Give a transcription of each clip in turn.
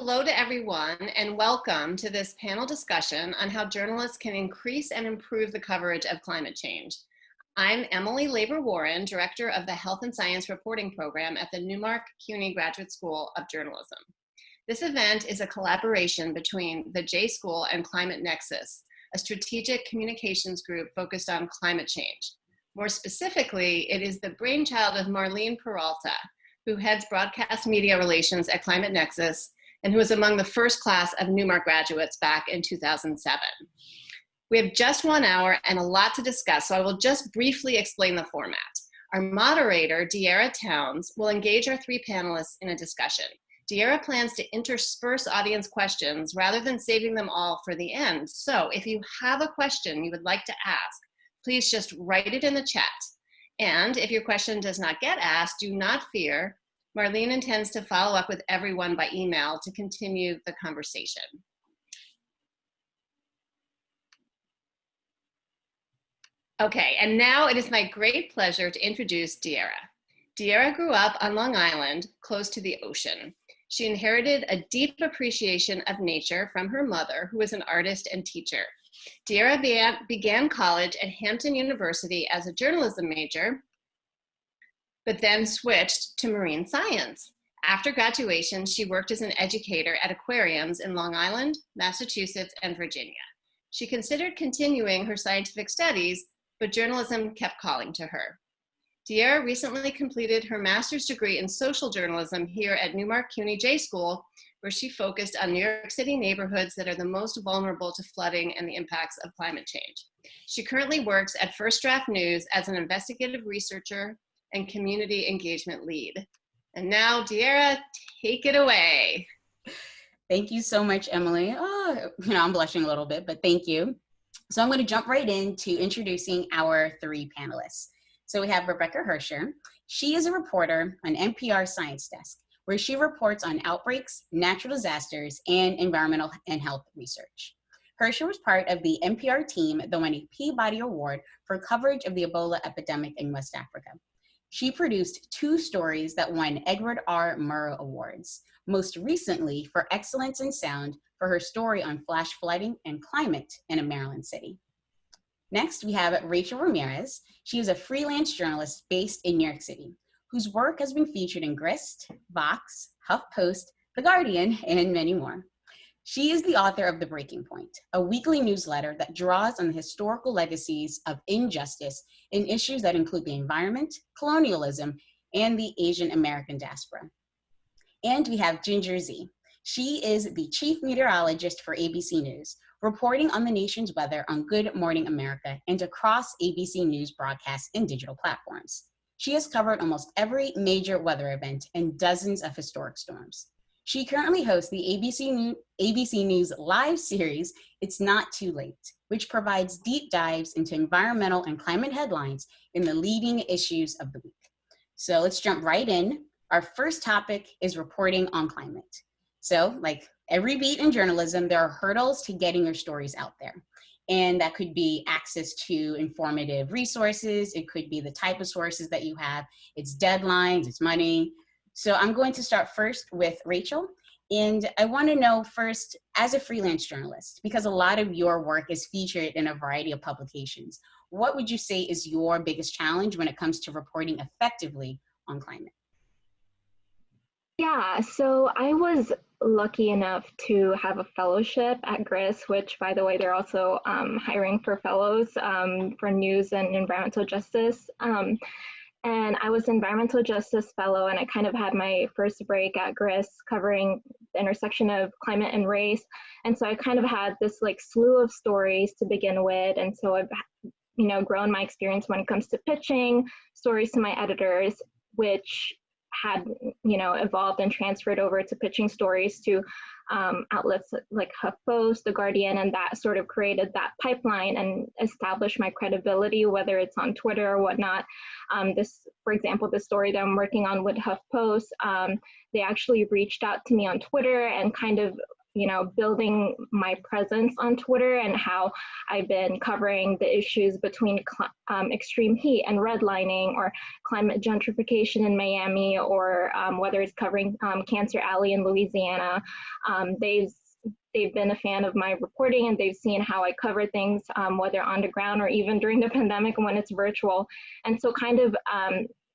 hello to everyone and welcome to this panel discussion on how journalists can increase and improve the coverage of climate change. I'm Emily Labor-Warren, Director of the Health and Science Reporting Program at the Newmark CUNY Graduate School of Journalism. This event is a collaboration between the J School and Climate Nexus, a strategic communications group focused on climate change. More specifically, it is the brainchild of Marlene Peralta, who heads broadcast media relations at Climate Nexus and who was among the first class of Newmark graduates back in 2007. We have just 1 hour and a lot to discuss, so I will just briefly explain the format. Our moderator, De'Ara Towns, will engage our 3 panelists in a discussion. De'Ara plans to intersperse audience questions rather than saving them all for the end. So if you have a question you would like to ask, please just write it in the chat. And if your question does not get asked, do not fear. Marlene intends to follow up with everyone by email to continue the conversation. Okay, and now it is my great pleasure to introduce De'Ara. De'Ara grew up on Long Island, close to the ocean. She inherited a deep appreciation of nature from her mother, who was an artist and teacher. De'Ara began college at Hampton University as a journalism major, but then switched to marine science. After graduation, she worked as an educator at aquariums in Long Island, Massachusetts, and Virginia. She considered continuing her scientific studies, but journalism kept calling to her. De'Ara recently completed her master's degree in social journalism here at Newmark CUNY J School, where she focused on New York City neighborhoods that are the most vulnerable to flooding and the impacts of climate change. She currently works at First Draft News as an investigative researcher and community engagement lead. And now, De'Ara, take it away. Thank you so much, Emily. I'm blushing a little bit, but thank you. So I'm going to jump right into introducing our 3 panelists. So we have Rebecca Hersher. She is a reporter on NPR's Science Desk, where she reports on outbreaks, natural disasters, and environmental and health research. Hersher was part of the NPR team that won a Peabody Award for coverage of the Ebola epidemic in West Africa. She produced 2 stories that won Edward R. Murrow Awards, most recently for excellence in sound for her story on flash flooding and climate in a Maryland city. Next, we have Rachel Ramirez. She is a freelance journalist based in New York City, whose work has been featured in Grist, Vox, HuffPost, The Guardian, and many more. She is the author of The Breaking Point, a weekly newsletter that draws on the historical legacies of injustice in issues that include the environment, colonialism, and the Asian American diaspora. And we have Ginger Zee. She is the chief meteorologist for ABC News, reporting on the nation's weather on Good Morning America and across ABC News broadcasts and digital platforms. She has covered almost every major weather event and dozens of historic storms. She currently hosts the ABC News live series, It's Not Too Late, which provides deep dives into environmental and climate headlines in the leading issues of the week. So let's jump right in. Our first topic is reporting on climate. So like every beat in journalism, there are hurdles to getting your stories out there. And that could be access to informative resources. It could be the type of sources that you have. It's deadlines, it's money. So I'm going to start first with Rachel. And I want to know first, as a freelance journalist, because a lot of your work is featured in a variety of publications, what would you say is your biggest challenge when it comes to reporting effectively on climate? Yeah, so I was lucky enough to have a fellowship at Grist, which, by the way, they're also hiring for fellows for news and environmental justice. And I was an environmental justice fellow, and I kind of had my first break at Grist covering the intersection of climate and race. And so I kind of had this like slew of stories to begin with. And so I've, grown my experience when it comes to pitching stories to my editors, which had, evolved and transferred over to pitching stories to outlets like HuffPost, The Guardian, and that sort of created that pipeline and established my credibility, whether it's on Twitter or whatnot. For example, the story that I'm working on with HuffPost, they actually reached out to me on Twitter and kind of building my presence on Twitter and how I've been covering the issues between extreme heat and redlining, or climate gentrification in Miami, or whether it's covering Cancer Alley in Louisiana. They've been a fan of my reporting, and they've seen how I cover things, whether on the ground or even during the pandemic when it's virtual. And so kind of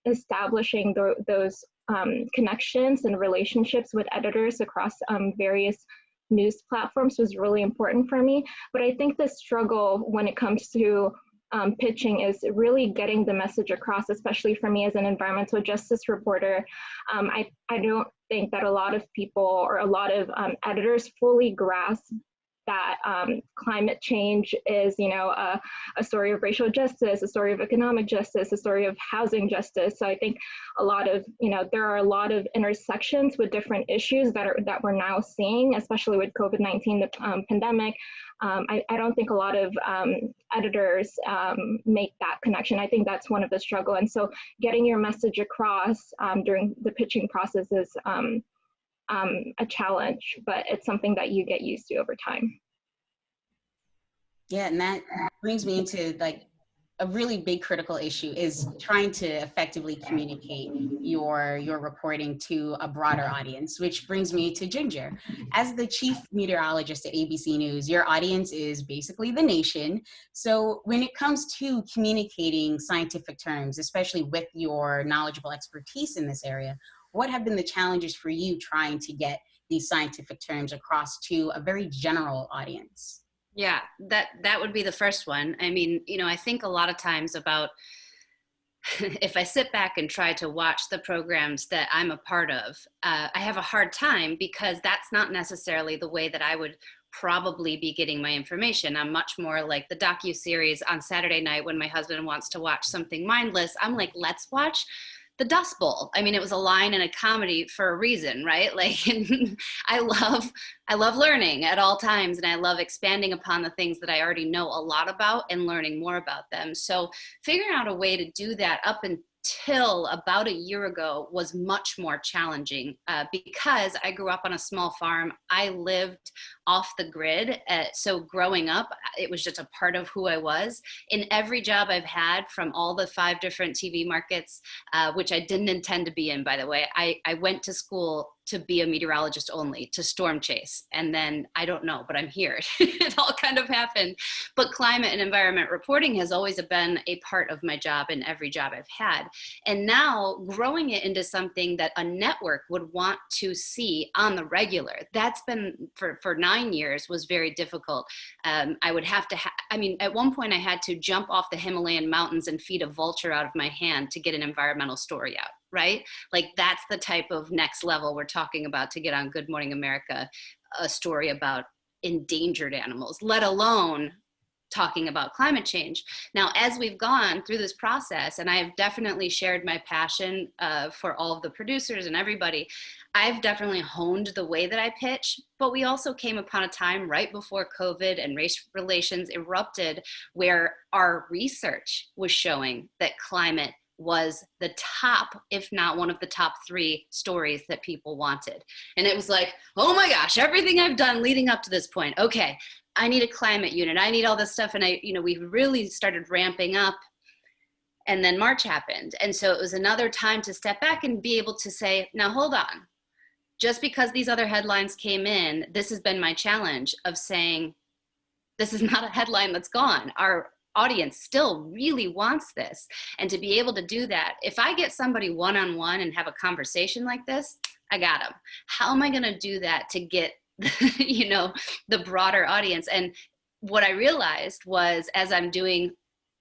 establishing those connections and relationships with editors across various news platforms was really important for me. But I think the struggle when it comes to pitching is really getting the message across, especially for me as an environmental justice reporter. I don't think that a lot of people or a lot of editors fully grasp that climate change is, a story of racial justice, a story of economic justice, a story of housing justice. So I think a lot of, there are a lot of intersections with different issues that we're now seeing, especially with COVID-19, the pandemic. I don't think a lot of editors make that connection. I think that's one of the struggle. And so getting your message across during the pitching process is a challenge, but it's something that you get used to over time. Yeah, and that brings me into like a really big critical issue is trying to effectively communicate your reporting to a broader audience, which brings me to Ginger. As the chief meteorologist at ABC News, your audience is basically the nation. So when it comes to communicating scientific terms, especially with your knowledgeable expertise in this area, what have been the challenges for you trying to get these scientific terms across to a very general audience? Yeah, that would be the first one. I mean, I think a lot of times about if I sit back and try to watch the programs that I'm a part of, I have a hard time because that's not necessarily the way that I would probably be getting my information. I'm much more like the docuseries on Saturday night when my husband wants to watch something mindless. I'm like, let's watch the Dust Bowl. I mean, it was a line in a comedy for a reason, right? Like, I love learning at all times, and I love expanding upon the things that I already know a lot about and learning more about them. So figuring out a way to do that up until about a year ago was much more challenging because I grew up on a small farm. I lived off the grid. So growing up, it was just a part of who I was. In every job I've had from all the 5 different TV markets, which I didn't intend to be in, by the way, I went to school to be a meteorologist only, to storm chase. And then, I don't know, but I'm here. It all kind of happened. But climate and environment reporting has always been a part of my job in every job I've had. And now growing it into something that a network would want to see on the regular, that's been, for 9 years, was very difficult. I would have to, at one point I had to jump off the Himalayan mountains and feed a vulture out of my hand to get an environmental story out. Right? Like that's the type of next level we're talking about to get on Good Morning America, a story about endangered animals, let alone talking about climate change. Now, as we've gone through this process, and I have definitely shared my passion for all of the producers and everybody, I've definitely honed the way that I pitch, but we also came upon a time right before COVID and race relations erupted where our research was showing that climate was the top, if not one of the top 3 stories that people wanted. And it was like, oh my gosh, everything I've done leading up to this point, okay, I need a climate unit, I need all this stuff. And we really started ramping up. And then March happened. And so it was another time to step back and be able to say, now hold on. Just because these other headlines came in, this has been my challenge of saying, this is not a headline that's gone. Our audience still really wants this. And to be able to do that, if I get somebody one-on-one and have a conversation like this, I got them. How am I going to do that to get, the broader audience? And what I realized was, as I'm doing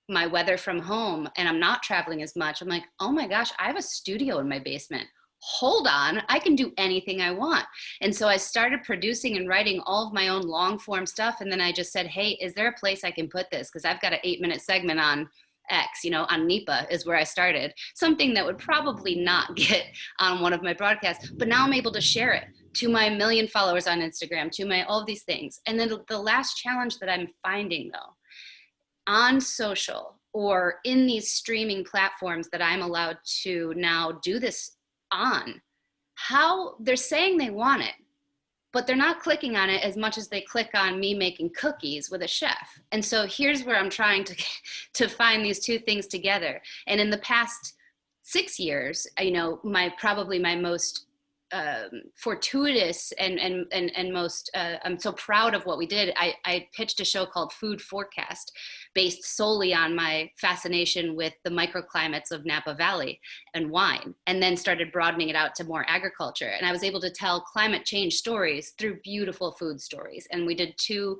my weather from home and I'm not traveling as much, I'm like, oh my gosh, I have a studio in my basement. Hold on, I can do anything I want. And so I started producing and writing all of my own long form stuff. And then I just said, hey, is there a place I can put this? Because I've got an 8-minute segment on X, on NEPA is where I started. Something that would probably not get on one of my broadcasts, but now I'm able to share it to my 1 million followers on Instagram, to my, all of these things. And then the last challenge that I'm finding though, on social or in these streaming platforms that I'm allowed to now do this on, how they're saying they want it, but they're not clicking on it as much as they click on me making cookies with a chef. And so here's where I'm trying to find these two things together. And in the past 6 years, you know, probably my most fortuitous and most, I'm so proud of what we did. I pitched a show called Food Forecast, based solely on my fascination with the microclimates of Napa Valley and wine, and then started broadening it out to more agriculture. And I was able to tell climate change stories through beautiful food stories. And we did two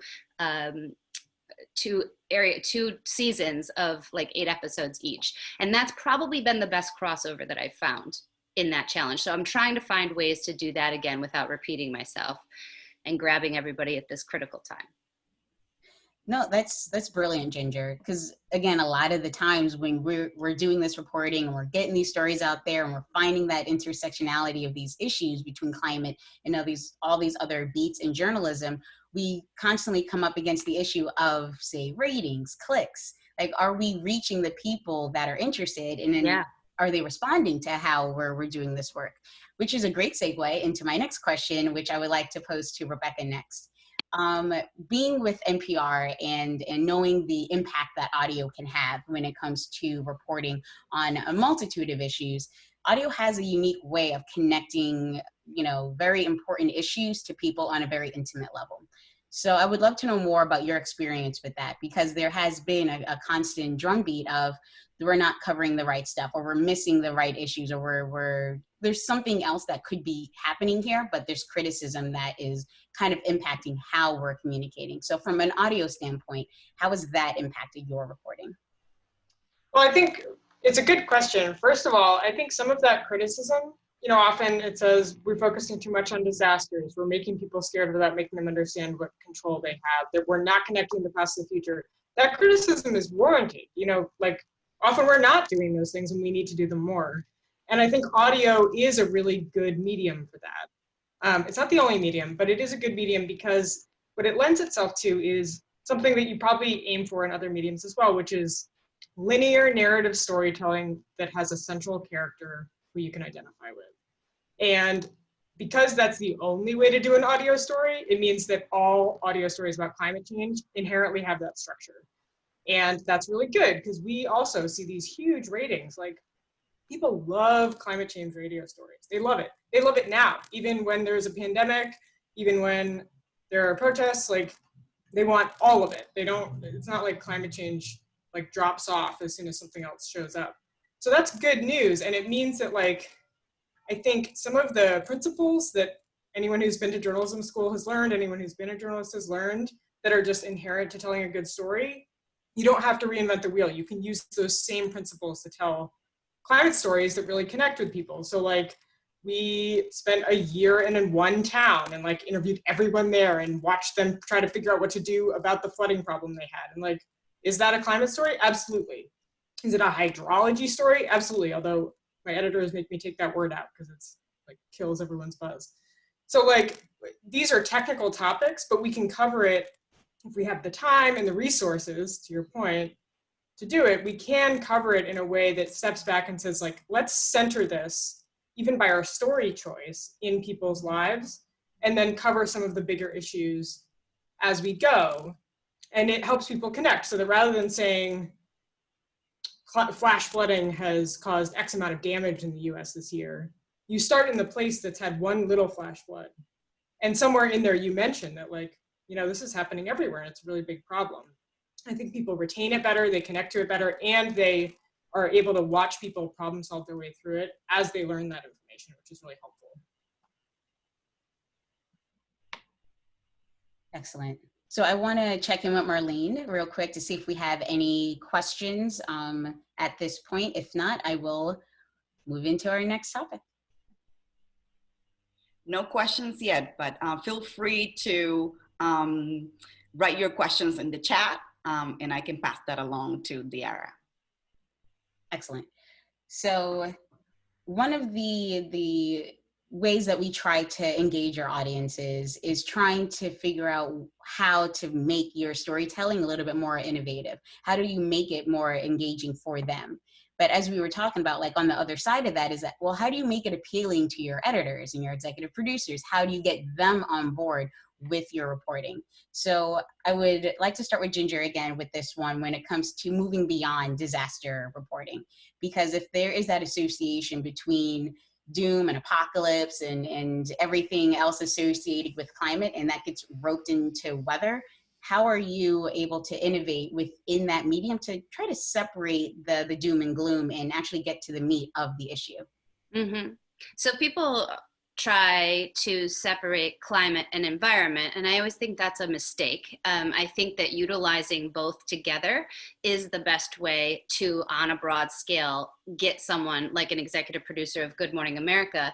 seasons of like 8 episodes each. And that's probably been the best crossover that I've found in that challenge. So I'm trying to find ways to do that again without repeating myself and grabbing everybody at this critical time. No, that's brilliant, Ginger. Because again, a lot of the times when we're doing this reporting and we're getting these stories out there and we're finding that intersectionality of these issues between climate and all these other beats in journalism, we constantly come up against the issue of, say, ratings, clicks. Like, are we reaching the people that are interested? And then are they responding to how we're doing this work? Which is a great segue into my next question, which I would like to pose to Rebecca next. Being with NPR and knowing the impact that audio can have when it comes to reporting on a multitude of issues, audio has a unique way of connecting, you know, very important issues to people on a very intimate level. So I would love to know more about your experience with that, because there has been a constant drumbeat of we're not covering the right stuff, or we're missing the right issues, or there's something else that could be happening here, but there's criticism that is kind of impacting how we're communicating. So from an audio standpoint, how has that impacted your reporting? Well, I think it's a good question. First of all, I think some of that criticism, you know, often it says we're focusing too much on disasters. We're making people scared without making them understand what control they have, that we're not connecting the past to the future. That criticism is warranted. You know, like often we're not doing those things and we need to do them more. And I think audio is a really good medium for that. It's not the only medium, but it is a good medium because what it lends itself to is something that you probably aim for in other mediums as well, which is linear narrative storytelling that has a central character who you can identify with. And because that's the only way to do an audio story, it means that all audio stories about climate change inherently have that structure. And that's really good because we also see these huge ratings. Like, people love climate change radio stories. They love it. They love it now, even when there's a pandemic, even when there are protests, like they want all of it. It's not like climate change like drops off as soon as something else shows up. So that's good news. And it means that, like, I think some of the principles that anyone who's been to journalism school has learned, anyone who's been a journalist has learned, that are just inherent to telling a good story, you don't have to reinvent the wheel. You can use those same principles to tell climate stories that really connect with people. So like, we spent a year in one town and like interviewed everyone there and watched them try to figure out what to do about the flooding problem they had. And like, is that a climate story? Absolutely. Is it a hydrology story? Absolutely. Although my editors make me take that word out because it's like kills everyone's buzz. So like, these are technical topics, but we can cover it if we have the time and the resources, to your point, to do it. We can cover it in a way that steps back and says, like, let's center this, even by our story choice, in people's lives, and then cover some of the bigger issues as we go. And it helps people connect, so that rather than saying flash flooding has caused X amount of damage in the US this year, you start in the place that's had one little flash flood. And somewhere in there you mention that, like, you know, this is happening everywhere and it's a really big problem. I think people retain it better, they connect to it better, and they are able to watch people problem solve their way through it as they learn that information, which is really helpful. Excellent. So I want to check in with Marlene real quick to see if we have any questions at this point. If not, I will move into our next topic. No questions yet, but feel free to write your questions in the chat, and I can pass that along to Diara. Excellent. So one of the ways that we try to engage our audiences is trying to figure out how to make your storytelling a little bit more innovative. How do you make it more engaging for them? But as we were talking about, like on the other side of that is that, well, how do you make it appealing to your editors and your executive producers? How do you get them on board with your reporting? So I would like to start with Ginger again with this one when it comes to moving beyond disaster reporting, because if there is that association between doom and apocalypse and everything else associated with climate, and that gets roped into weather, how are you able to innovate within that medium to try to separate the doom and gloom and actually get to the meat of the issue? Mm-hmm. So people try to separate climate and environment, and I always think that's a mistake. I think that utilizing both together is the best way to, on a broad scale, get someone like an executive producer of Good Morning America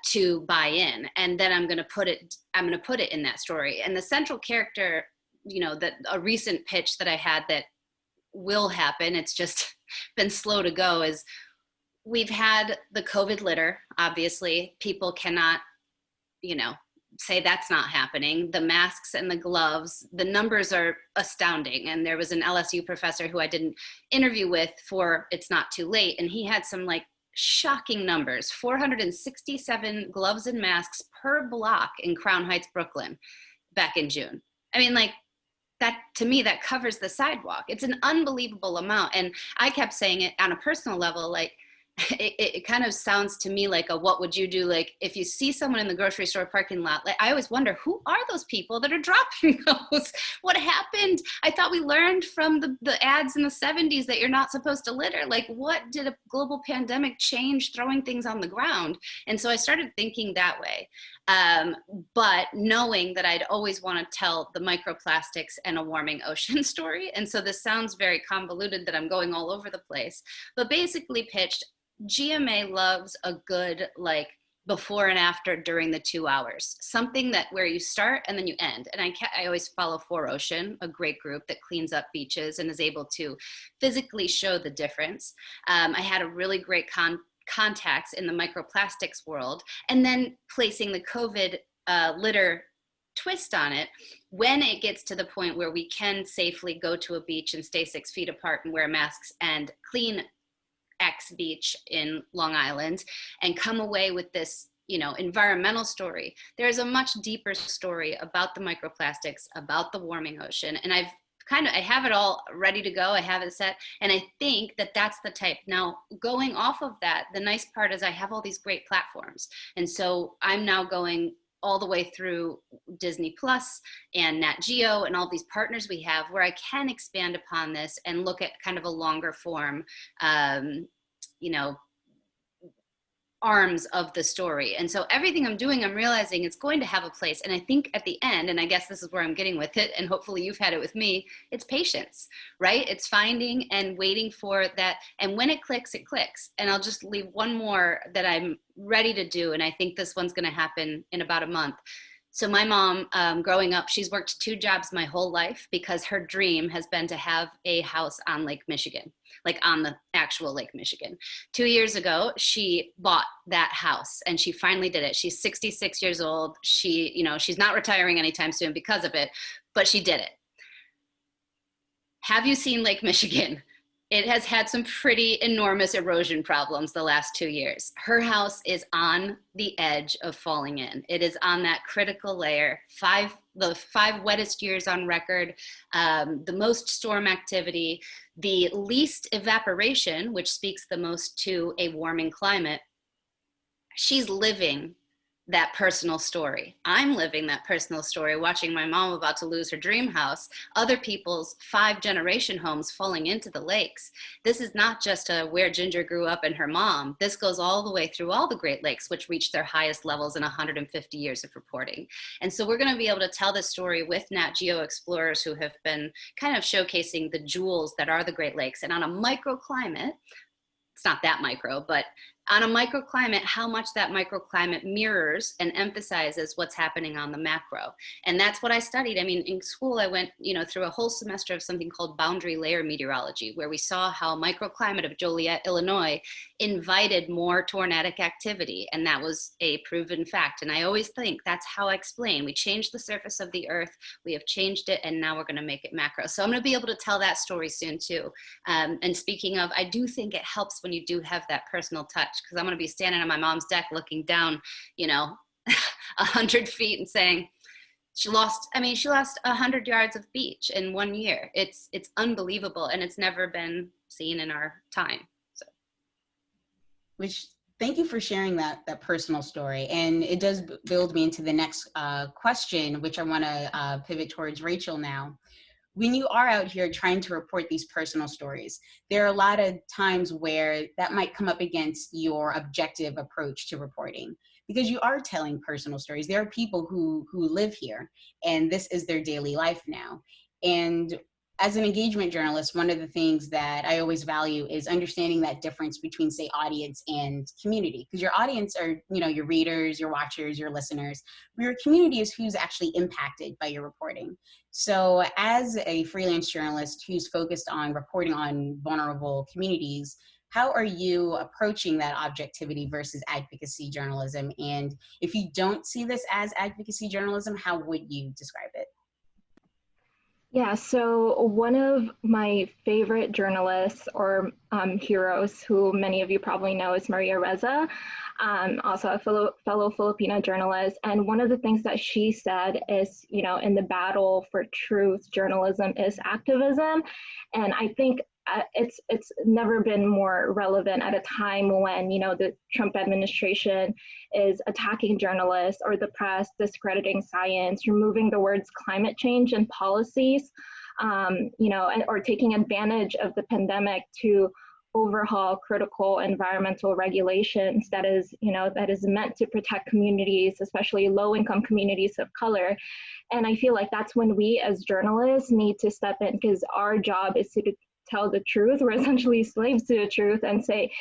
to buy in. And then I'm going to put it in that story. And the central character, you know, that a recent pitch that I had that will happen, it's just been slow to go, is we've had the COVID litter. Obviously, people cannot, you know, say that's not happening. The masks and the gloves, the numbers are astounding. And there was an LSU professor who I did an interview with for It's Not Too Late, and he had some like shocking numbers: 467 gloves and masks per block in Crown Heights, Brooklyn, back in June. I mean, like, that, to me, that covers the sidewalk. It's an unbelievable amount. And I kept saying it on a personal level, like, it kind of sounds to me like a what would you do, like if you see someone in the grocery store parking lot. Like, I always wonder, who are those people that are dropping those? What happened? I thought we learned from the ads in the 70s that you're not supposed to litter. Like, what did a global pandemic change throwing things on the ground? And so I started thinking that way. But knowing that I'd always want to tell the microplastics and a warming ocean story. And so this sounds very convoluted that I'm going all over the place, but basically pitched, GMA loves a good, like, before and after during the 2 hours, something that where you start and then you end. And I always follow 4Ocean, a great group that cleans up beaches and is able to physically show the difference. I had a really great contacts in the microplastics world, and then placing the COVID litter twist on it. When it gets to the point where we can safely go to a beach and stay 6 feet apart and wear masks and clean X beach in Long Island and come away with this, you know, environmental story, there's a much deeper story about the microplastics, about the warming ocean. And I have it all ready to go. I have it set. And I think that that's the type. Now, going off of that, the nice part is I have all these great platforms. And so I'm now going all the way through Disney Plus and Nat Geo and all these partners we have where I can expand upon this and look at kind of a longer form, you know, arms of the story. And so everything I'm doing, I'm realizing it's going to have a place. And I think at the end, and I guess this is where I'm getting with it, and hopefully you've had it with me, it's patience, right? It's finding and waiting for that. And when it clicks, it clicks. And I'll just leave one more that I'm ready to do. And I think this one's going to happen in about a month. So my mom, growing up, she's worked 2 jobs my whole life because her dream has been to have a house on Lake Michigan, like on the actual Lake Michigan. 2 years ago, she bought that house and she finally did it. She's 66 years old. She, you know, she's not retiring anytime soon because of it, but she did it. Have you seen Lake Michigan? It has had some pretty enormous erosion problems the last 2 years. Her house is on the edge of falling in. It is on that critical layer. The 5 wettest years on record, the most storm activity, the least evaporation, which speaks the most to a warming climate. She's living that personal story. I'm living that personal story, watching my mom about to lose her dream house, other people's 5-generation homes falling into the lakes. This is not just where Ginger grew up and her mom. This goes all the way through all the Great Lakes, which reached their highest levels in 150 years of reporting. And so we're going to be able to tell this story with Nat Geo explorers who have been kind of showcasing the jewels that are the Great Lakes. And on a microclimate, it's not that micro, but on a microclimate, how much that microclimate mirrors and emphasizes what's happening on the macro. And that's what I studied. I mean, in school, I went, through a whole semester of something called boundary layer meteorology, where we saw how microclimate of Joliet, Illinois invited more tornadic activity. And that was a proven fact. And I always think that's how I explain. We changed the surface of the earth, we have changed it, and now we're gonna make it macro. So I'm gonna be able to tell that story soon too. And speaking of, I do think it helps when you do have that personal touch, because I'm going to be standing on my mom's deck looking down, 100 feet and saying, she lost 100 yards of beach in 1 year. It's unbelievable, and it's never been seen in our time. So, thank you for sharing that personal story. And it does build me into the next question, which I want to pivot towards Rachel now. When you are out here trying to report these personal stories, there are a lot of times where that might come up against your objective approach to reporting, because you are telling personal stories. There are people who live here, and this is their daily life now. And as an engagement journalist, one of the things that I always value is understanding that difference between, say, audience and community. Because your audience are, your readers, your watchers, your listeners. Your community is who's actually impacted by your reporting. So as a freelance journalist who's focused on reporting on vulnerable communities, how are you approaching that objectivity versus advocacy journalism? And if you don't see this as advocacy journalism, how would you describe it? Yeah, so one of my favorite journalists or heroes, who many of you probably know, is Maria Reza, also a fellow Filipino journalist. And one of the things that she said is, in the battle for truth, journalism is activism. And I think it's never been more relevant at a time when, the Trump administration is attacking journalists or the press, discrediting science, removing the words climate change and policies, or taking advantage of the pandemic to overhaul critical environmental regulations that is meant to protect communities, especially low-income communities of color. And I feel like that's when we as journalists need to step in, because our job is to tell the truth. We're essentially slaves to the truth, and say,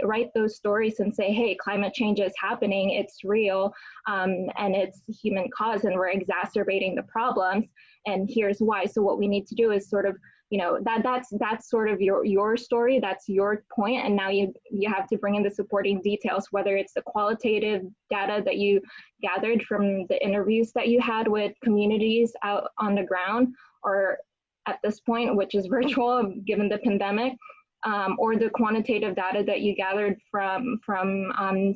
write those stories and say, hey, climate change is happening, it's real, and it's human cause, and we're exacerbating the problems, and here's why. So what we need to do is sort of, that's sort of your story, that's your point, and now you have to bring in the supporting details, whether it's the qualitative data that you gathered from the interviews that you had with communities out on the ground, or at this point, which is virtual given the pandemic, or the quantitative data that you gathered from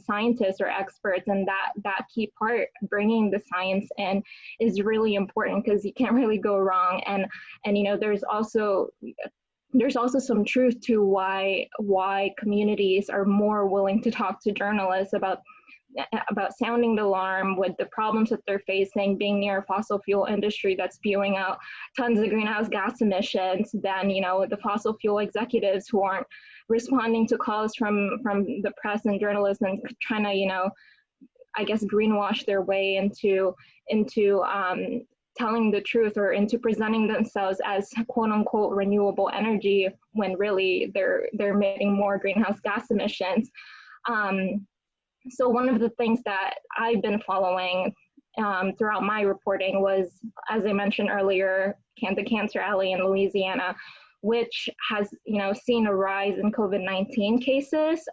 scientists or experts. And that key part, bringing the science in, is really important, because you can't really go wrong. And there's also some truth to why communities are more willing to talk to journalists about sounding the alarm with the problems that they're facing, being near a fossil fuel industry that's spewing out tons of greenhouse gas emissions, than the fossil fuel executives who aren't responding to calls from the press and journalists and trying to greenwash their way into telling the truth, or into presenting themselves as quote unquote renewable energy, when really they're emitting more greenhouse gas emissions. So one of the things that I've been following throughout my reporting was, as I mentioned earlier, the Cancer Alley in Louisiana, which has seen a rise in COVID-19 cases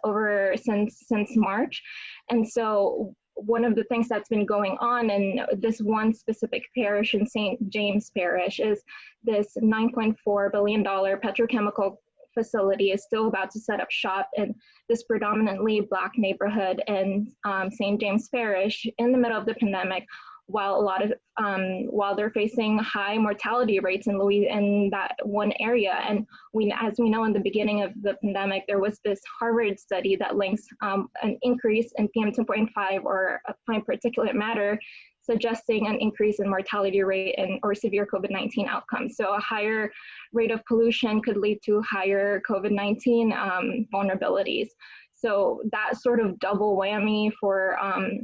since March. And so one of the things that's been going on in this one specific parish in St. James Parish is this $9.4 billion petrochemical facility is still about to set up shop in this predominantly Black neighborhood in St. James Parish in the middle of the pandemic, while they're facing high mortality rates in that one area. And as we know, in the beginning of the pandemic, there was this Harvard study that links an increase in PM2.5, or a fine particulate matter, suggesting an increase in mortality rate or severe COVID-19 outcomes. So a higher rate of pollution could lead to higher COVID-19 vulnerabilities. So that sort of double whammy for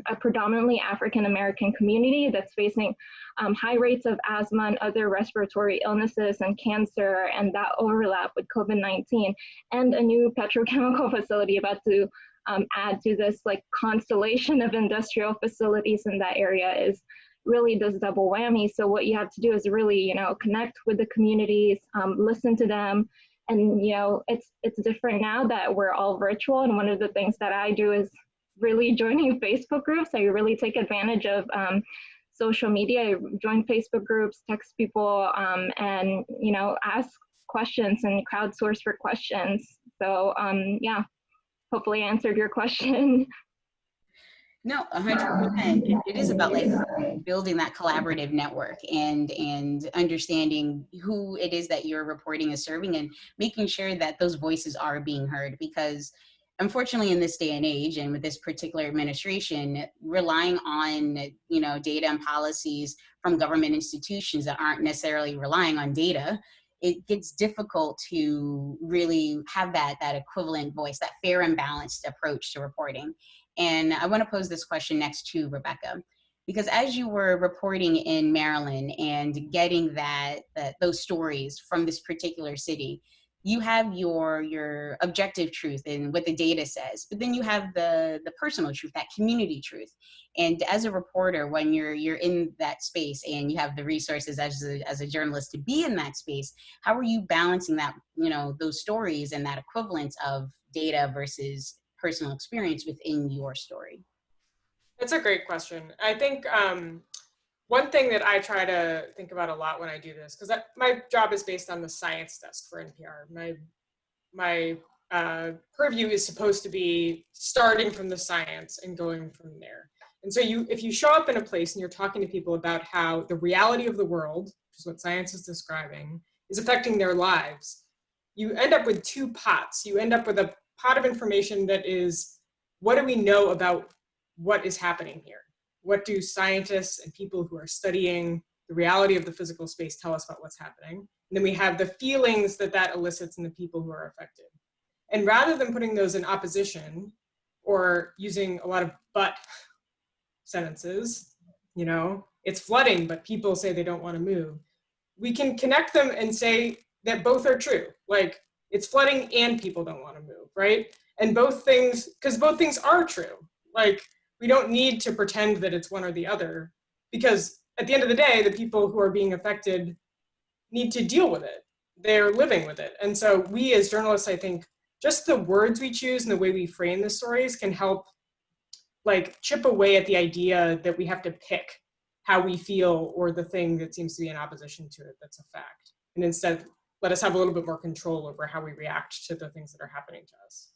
a predominantly African-American community that's facing high rates of asthma and other respiratory illnesses and cancer, and that overlap with COVID-19, and a new petrochemical facility about to add to this like constellation of industrial facilities in that area is really this double whammy. So what you have to do is really, you know, connect with the communities, listen to them. And, you know, it's different now that we're all virtual. And one of the things that I do is really joining Facebook groups. I really take advantage of social media. I join Facebook groups, text people, and, you know, ask questions and crowdsource for questions. So yeah, hopefully I answered your question. No, 100%. It is about like building that collaborative network and understanding who it is that your reporting is serving and making sure that those voices are being heard. Because unfortunately, in this day and age, and with this particular administration, relying on, you know, data and policies from government institutions that aren't necessarily relying on data, it gets difficult to really have that equivalent voice, that fair and balanced approach to reporting. And I want to pose this question next to Rebecca, because as you were reporting in Maryland and getting those stories from this particular city, you have your objective truth and what the data says, but then you have the personal truth, that community truth. And as a reporter, when you're in that space and you have the resources as a journalist to be in that space, how are you balancing that, you know, those stories and that equivalence of data versus personal experience within your story? That's a great question. I think one thing that I try to think about a lot when I do this, because my job is based on the science desk for NPR. My purview is supposed to be starting from the science and going from there. And so if you show up in a place and you're talking to people about how the reality of the world, which is what science is describing, is affecting their lives, you end up with two pots. You end up with a pot of information that is, what do we know about what is happening here? What do scientists and people who are studying the reality of the physical space tell us about what's happening? And then we have the feelings that elicits in the people who are affected. And rather than putting those in opposition or using a lot of but sentences, you know, it's flooding, but people say they don't want to move, we can connect them and say that both are true. Like, it's flooding and people don't want to move, right? And both things, because both things are true. Like, we don't need to pretend that it's one or the other, because at the end of the day, the people who are being affected need to deal with it. They're living with it. And so we as journalists, I think, just the words we choose and the way we frame the stories can help like chip away at the idea that we have to pick how we feel or the thing that seems to be in opposition to it that's a fact. And instead, let us have a little bit more control over how we react to the things that are happening to us.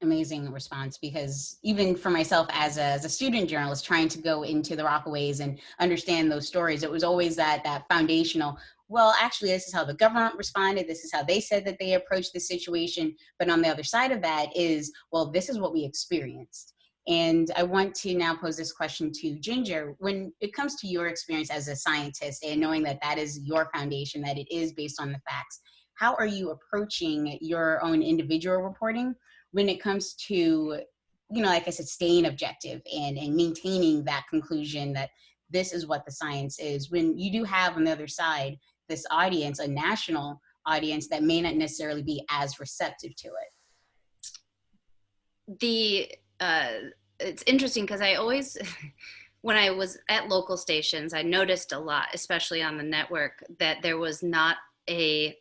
Amazing response, because even for myself as a student journalist trying to go into the Rockaways and understand those stories, it was always that foundational, well, actually, this is how the government responded. This is how they said that they approached the situation. But on the other side of that is, well, this is what we experienced. And I want to now pose this question to Ginger. When it comes to your experience as a scientist and knowing that that is your foundation, that it is based on the facts, how are you approaching your own individual reporting when it comes to, you know, like I said, staying objective and maintaining that conclusion that this is what the science is, when you do have on the other side this audience, a national audience that may not necessarily be as receptive to it? It's interesting because I always, when I was at local stations, I noticed a lot, especially on the network, that there was not a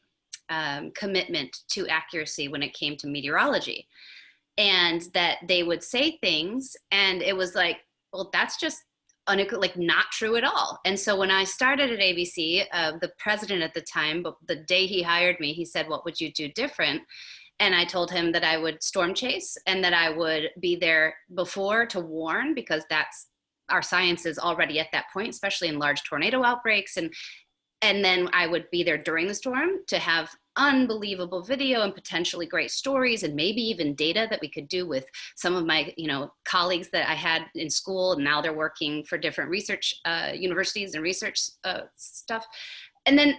commitment to accuracy when it came to meteorology, and that they would say things and it was like, well, that's just like not true at all. And so when I started at ABC, the president at the time, but the day he hired me, he said, what would you do different? And I told him that I would storm chase and that I would be there before to warn, because that's our science is already at that point, especially in large tornado outbreaks. And then I would be there during the storm to have unbelievable video and potentially great stories and maybe even data that we could do with some of my, colleagues that I had in school, and now they're working for different research universities and research stuff. And then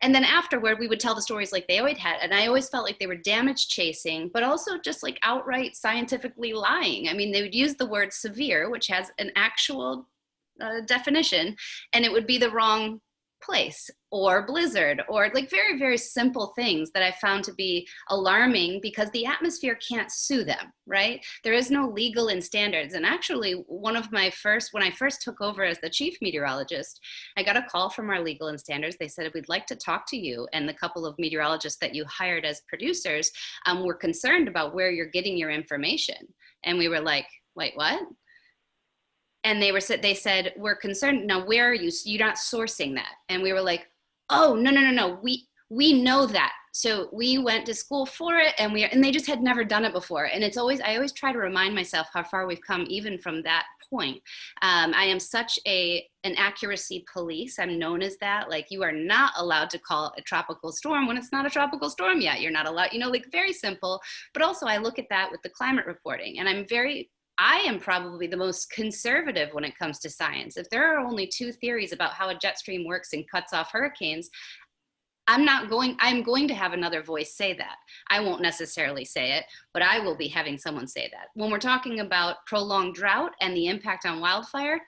and then afterward, we would tell the stories like they always had. And I always felt like they were damage chasing, but also just like outright scientifically lying. I mean, they would use the word severe, which has an actual definition, and it would be the wrong place or blizzard, or like very, very simple things that I found to be alarming because the atmosphere can't sue them, right? There is no legal and standards. And actually, when I first took over as the chief meteorologist, I got a call from our legal and standards. They said, we'd like to talk to you and the couple of meteorologists that you hired as producers. We're concerned about where you're getting your information. And we were like, wait, what? And they said, we're concerned. Now, where are you? You're not sourcing that. And we were like, oh, no. We know that. So we went to school for it, and they just had never done it before. And I always try to remind myself how far we've come even from that point. I am such an accuracy police. I'm known as that. Like, you are not allowed to call a tropical storm when it's not a tropical storm yet. You're not allowed, like very simple. But also I look at that with the climate reporting, and I am probably the most conservative when it comes to science. If there are only 2 theories about how a jet stream works and cuts off hurricanes, I'm going to have another voice say that. I won't necessarily say it, but I will be having someone say that. When we're talking about prolonged drought and the impact on wildfire,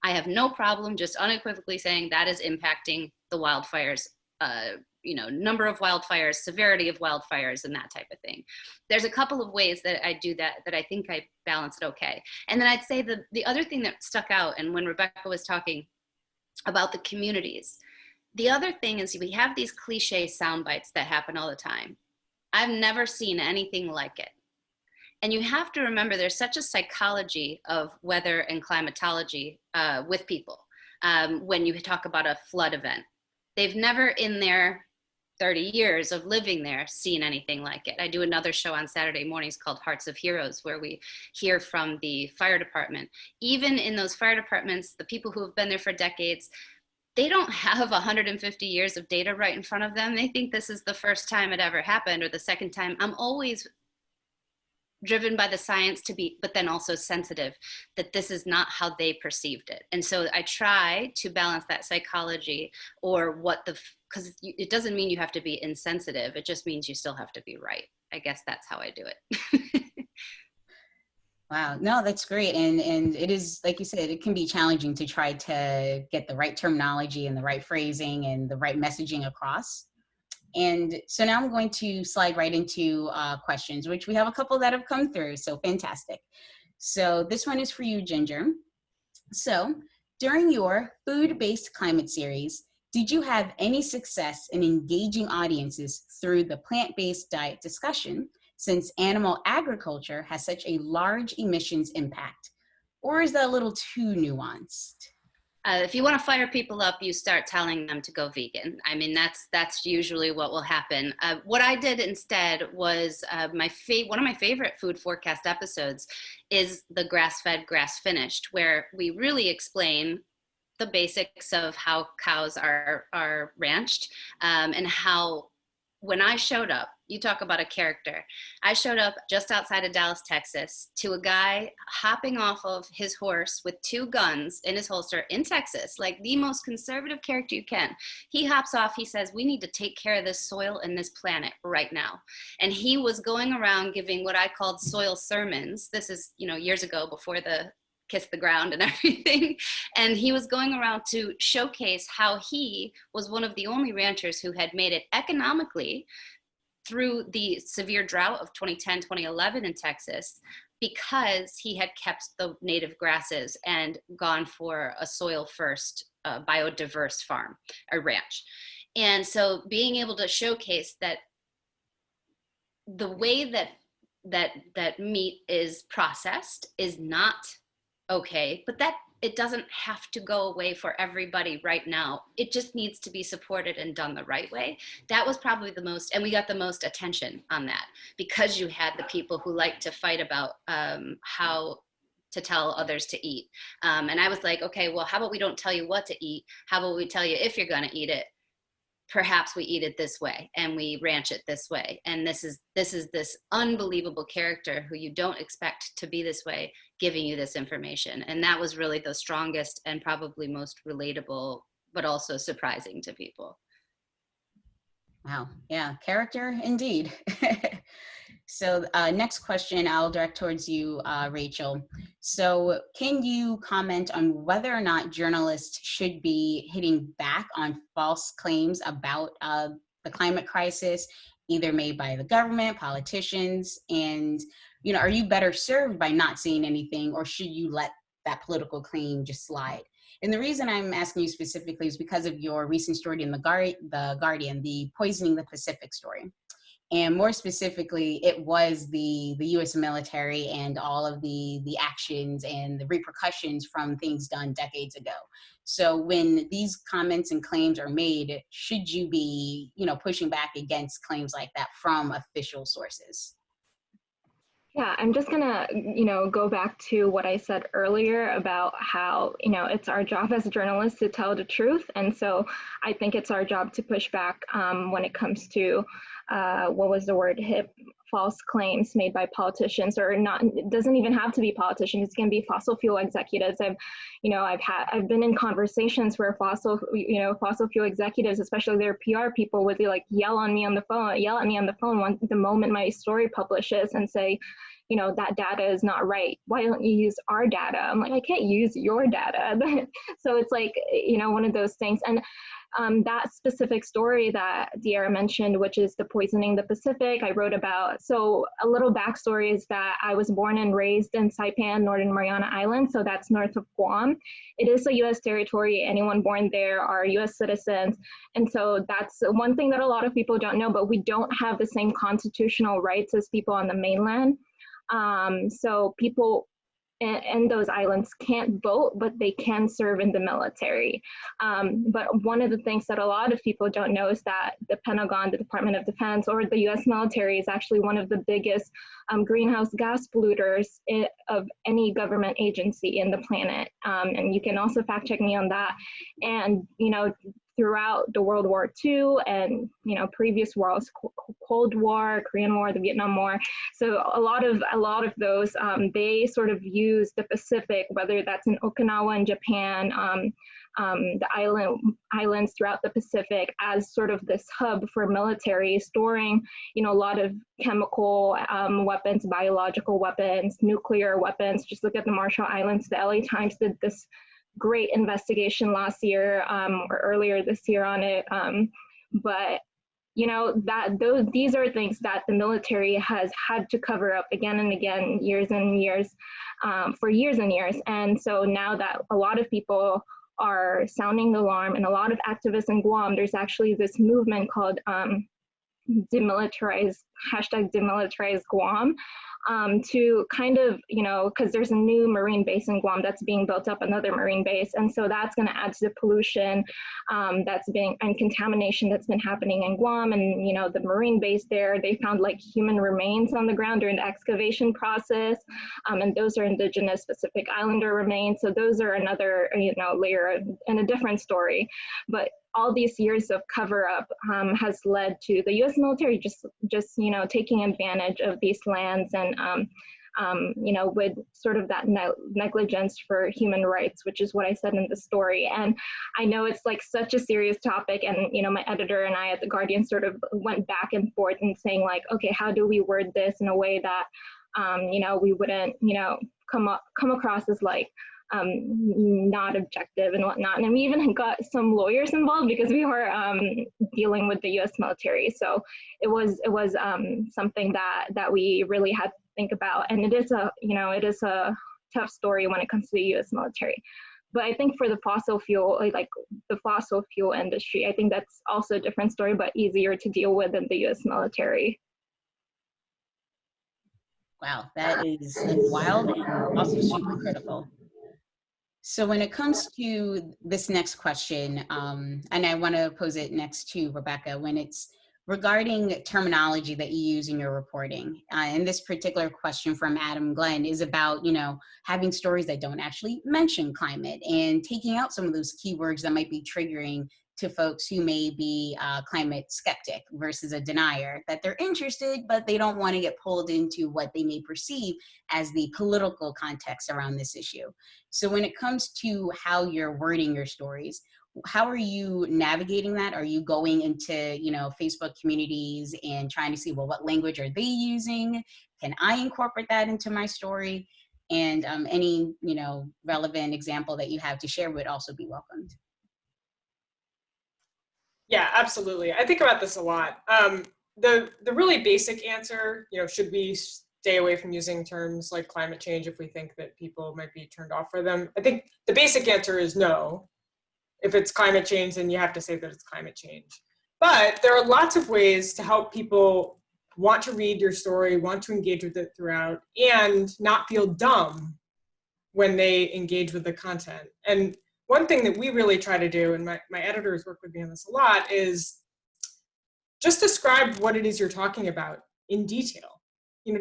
I have no problem just unequivocally saying that is impacting the wildfires, number of wildfires, severity of wildfires, and that type of thing. There's a couple of ways that I do that I think I balance it okay. And then I'd say the other thing that stuck out, and when Rebecca was talking about the communities, the other thing is we have these cliche sound bites that happen all the time. I've never seen anything like it. And you have to remember there's such a psychology of weather and climatology with people when you talk about a flood event. They've never in their 30 years of living there seen anything like it. I do another show on Saturday mornings called Hearts of Heroes, where we hear from the fire department. Even in those fire departments, the people who have been there for decades, they don't have 150 years of data right in front of them. They think this is the first time it ever happened or the second time. I'm always driven by the science but then also sensitive that this is not how they perceived it. And so I try to balance that psychology because it doesn't mean you have to be insensitive. It just means you still have to be right. I guess that's how I do it. Wow, no, that's great. And it is, like you said, it can be challenging to try to get the right terminology and the right phrasing and the right messaging across. And so now I'm going to slide right into questions, which we have a couple that have come through, so fantastic. So this one is for you, Ginger. So during your food-based climate series, did you have any success in engaging audiences through the plant-based diet discussion, since animal agriculture has such a large emissions impact? Or is that a little too nuanced? If you want to fire people up, you start telling them to go vegan. I mean, that's usually what will happen. What I did instead was one of my favorite food forecast episodes is the grass-fed, grass-finished, where we really explain the basics of how cows are ranched and how, when I showed up, you talk about a character. I showed up just outside of Dallas, Texas, to a guy hopping off of his horse with 2 guns in his holster in Texas, like the most conservative character you can. He hops off, he says, we need to take care of this soil and this planet right now. And he was going around giving what I called soil sermons. This is, years ago before the kiss the ground and everything. And he was going around to showcase how he was one of the only ranchers who had made it economically through the severe drought of 2010, 2011 in Texas, because he had kept the native grasses and gone for a soil first, biodiverse farm or ranch. And so being able to showcase that the way that meat is processed is not okay, but that it doesn't have to go away for everybody right now. It just needs to be supported and done the right way. That was probably the most, and we got the most attention on that, because you had the people who like to fight about how to tell others to eat. And I was like, okay, well, how about we don't tell you what to eat? How about we tell you if you're gonna eat it? Perhaps we eat it this way and we ranch it this way. And this is this unbelievable character who you don't expect to be this way, giving you this information. And that was really the strongest and probably most relatable, but also surprising to people. Wow, yeah, character indeed. So next question I'll direct towards you, Rachel. So can you comment on whether or not journalists should be hitting back on false claims about the climate crisis, either made by the government, politicians, and are you better served by not saying anything, or should you let that political claim just slide? And the reason I'm asking you specifically is because of your recent story in the Guardian, the Poisoning the Pacific story. And more specifically, it was the U.S. military and all of the actions and the repercussions from things done decades ago. So when these comments and claims are made, should you be, pushing back against claims like that from official sources? Yeah, I'm just gonna, go back to what I said earlier about how, it's our job as journalists to tell the truth. And so I think it's our job to push back when it comes to, what was the word, false claims made by politicians, or not. It doesn't even have to be politicians. It can be fossil fuel executives. I've been in conversations where fossil fuel executives, especially their PR people, would yell at me on the phone the moment my story publishes and say, that data is not right. Why don't you use our data? I'm like, I can't use your data. So it's one of those things. And that specific story that Diera mentioned, which is the Poisoning the Pacific, I wrote about. So a little backstory is that I was born and raised in Saipan, Northern Mariana Islands. So that's north of Guam. It is a U.S. territory. Anyone born there are U.S. citizens. And so that's one thing that a lot of people don't know, but we don't have the same constitutional rights as people on the mainland. So people in those islands can't vote, but they can serve in the military. But one of the things that a lot of people don't know is that the Pentagon, the Department of Defense, or the US military is actually one of the biggest greenhouse gas polluters of any government agency in the planet. And you can also fact check me on that. And, throughout the World War II and, previous wars, Cold War, Korean War, the Vietnam War. So a lot of those, they sort of use the Pacific, whether that's in Okinawa in Japan, the islands throughout the Pacific, as sort of this hub for military storing, a lot of chemical weapons, biological weapons, nuclear weapons. Just look at the Marshall Islands. The LA Times did this great investigation last year or earlier this year on it. But these are things that the military has had to cover up again and again, years and years, for years and years. And so now that a lot of people are sounding the alarm, and a lot of activists in Guam, there's actually this movement called #demilitarize Guam, to kind of, because there's a new marine base in Guam that's being built up, another marine base. And so that's going to add to the pollution and contamination that's been happening in Guam. And, the marine base there, they found human remains on the ground during the excavation process. And those are indigenous Pacific Islander remains. So those are another, layer and a different story. But all these years of cover-up has led to the U.S. military just taking advantage of these lands and with sort of that negligence for human rights, which is what I said in the story. And I know it's such a serious topic, and my editor and I at the Guardian sort of went back and forth and saying okay, how do we word this in a way that we wouldn't come across as not objective and whatnot. And we even got some lawyers involved because we were dealing with the U.S. military. So it was something that we really had to think about. And it is a tough story when it comes to the U.S. military. But I think for the fossil fuel, the fossil fuel industry, I think that's also a different story, but easier to deal with than the U.S. military. Wow, that is wild and also super critical. So when it comes to this next question, and I want to pose it next to Rebecca, when it's regarding terminology that you use in your reporting, and this particular question from Adam Glenn is about, having stories that don't actually mention climate and taking out some of those keywords that might be triggering to folks who may be climate skeptic versus a denier, that they're interested, but they don't want to get pulled into what they may perceive as the political context around this issue. So when it comes to how you're wording your stories, how are you navigating that? Are you going into, Facebook communities and trying to see, well, what language are they using? Can I incorporate that into my story? And any, relevant example that you have to share would also be welcomed. Yeah, absolutely. I think about this a lot. The really basic answer, should we stay away from using terms like climate change if we think that people might be turned off for them? I think the basic answer is no. If it's climate change, then you have to say that it's climate change. But there are lots of ways to help people want to read your story, want to engage with it throughout, and not feel dumb when they engage with the content. And one thing that we really try to do, and my editors work with me on this a lot, is just describe what it is you're talking about in detail.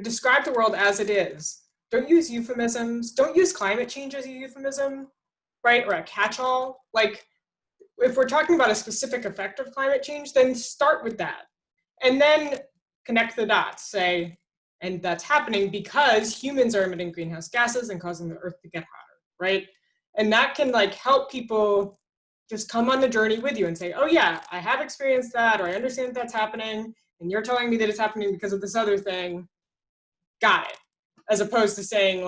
Describe the world as it is. Don't use euphemisms. Don't use climate change as a euphemism, right? Or a catch-all. Like, if we're talking about a specific effect of climate change, then start with that. And then connect the dots, say, and that's happening because humans are emitting greenhouse gases and causing the earth to get hotter, right? And that can help people just come on the journey with you and say, oh yeah, I have experienced that, or I understand that's happening, and you're telling me that it's happening because of this other thing. Got it. As opposed to saying